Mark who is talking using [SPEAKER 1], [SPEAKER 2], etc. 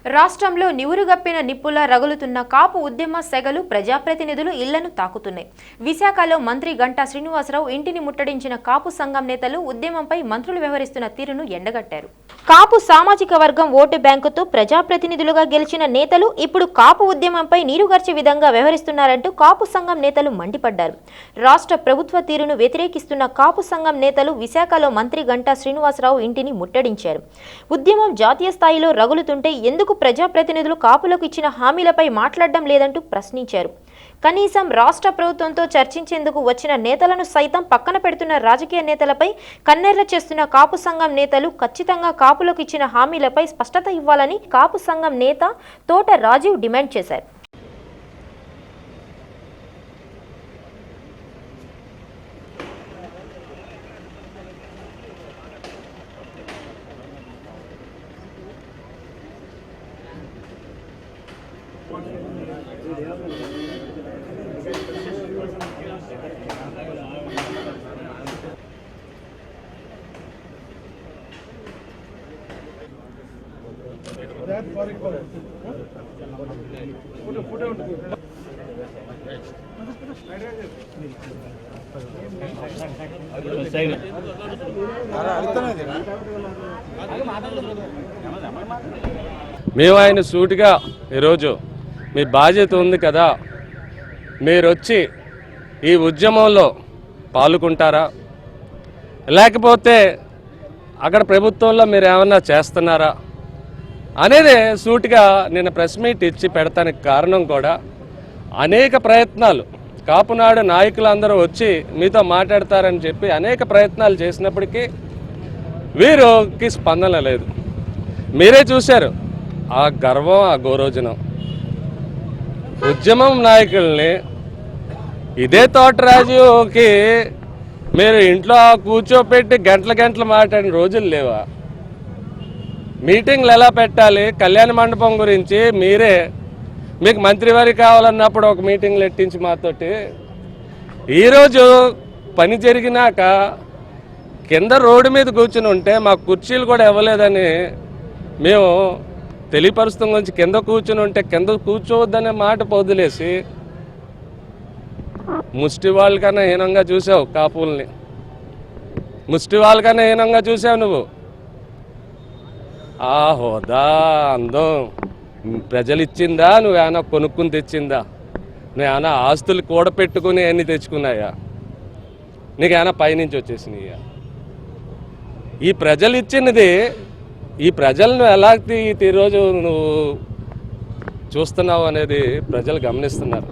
[SPEAKER 1] రాష్ట్రంలో నివురుగప్పిన నిప్పులా రగులుతున్న కాపు ఉద్యమ సెగలు ప్రజాప్రతినిధులు ఇళ్లను తాకుతున్నాయి. విశాఖలో మంత్రి గంటా శ్రీనివాసరావు ఇంటిని ముట్టడించిన కాపు సంఘం నేతలు ఉద్యమంపై మంత్రులు వ్యవహరిస్తున్న తీరును ఎండగట్టారు. కాపు సామాజిక వర్గం ఓటు బ్యాంకుతో ప్రజాప్రతినిధులుగా గెలిచిన నేతలు ఇప్పుడు కాపు ఉద్యమంపై నీరుగార్చే విధంగా వ్యవహరిస్తున్నారంటూ కాపు సంఘం నేతలు మండిపడ్డారు. రాష్ట్ర ప్రభుత్వ తీరును వ్యతిరేకిస్తున్న కాపు సంఘం నేతలు విశాఖలో మంత్రి గంటా శ్రీనివాసరావు ఇంటిని ముట్టడించారు. ఉద్యమం జాతీయ స్థాయిలో రగులుతుంటే ఎందుకు ప్రజాప్రతినిధులు కాపులకు ఇచ్చిన హామీలపై మాట్లాడడం లేదంటూ ప్రశ్నించారు. కనీసం రాష్ట్ర ప్రభుత్వంతో చర్చించేందుకు వచ్చిన నేతలను సైతం పక్కన పెడుతున్న రాజకీయ నేతలపై కన్నెర్ర చేస్తున్న కాపు సంఘం నేతలు ఖచ్చితంగా కాపులకు ఇచ్చిన హామీలపై స్పష్టత ఇవ్వాలని కాపు సంఘం నేత తోట రాజీవ్ డిమాండ్ చేశారు.
[SPEAKER 2] మేము ఆయన సూటిగా ఈరోజు మీ బాధ్యత ఉంది కదా, మీరు వచ్చి ఈ ఉద్యమంలో పాల్గొంటారా, లేకపోతే అక్కడ ప్రభుత్వంలో మీరు ఏమన్నా చేస్తున్నారా అనేది సూటిగా నేను ప్రెస్ మీట్ ఇచ్చి పెడతానికి కారణం కూడా అనేక ప్రయత్నాలు కాపునాడు నాయకులందరూ వచ్చి మీతో మాట్లాడతారని చెప్పి అనేక ప్రయత్నాలు చేసినప్పటికీ వీరికి స్పందన లేదు. మీరే చూశారు ఆ గర్వం, ఆ గౌరవజనం. ఉద్యమం నాయకుల్ని ఇదే తోటరాజుకి మీరు ఇంట్లో కూర్చోపెట్టి గంటలు మాట్లాడిన రోజులు లేవా? మీటింగ్లు ఎలా పెట్టాలి, కళ్యాణ మండపం గురించి మీరే మీకు మంత్రివారి కావాలన్నప్పుడు ఒక మీటింగ్లు ఎట్టించి మాతోటి ఈరోజు పని జరిగినాక కింద రోడ్డు మీద కూర్చుని ఉంటే మాకు కుర్చీలు కూడా ఇవ్వలేదని మేము తెలియపరుస్తాం. గురించి కింద కూర్చుని ఉంటే కింద కూర్చోవద్దనే మాట పొద్దులేసి ముష్టి వాళ్ళకన్నా హీనంగా చూసావు, కాపుల్ని ముష్టి వాళ్ళకన్నా హీనంగా చూసావు నువ్వు. ఆ హోదా అందం ప్రజలు ఇచ్చిందా, నువ్వేమైనా కొనుక్కుని తెచ్చిందా? నువ్వేమైనా ఆస్తులు కూడపెట్టుకుని అన్నీ తెచ్చుకున్నాయా? నీకేమైనా పైనుంచి వచ్చేసినాయా? ఈ ప్రజలు ఇచ్చినది, ఈ ప్రజలను ఎలా ఈరోజు నువ్వు చూస్తున్నావు అనేది ప్రజలు గమనిస్తున్నారు.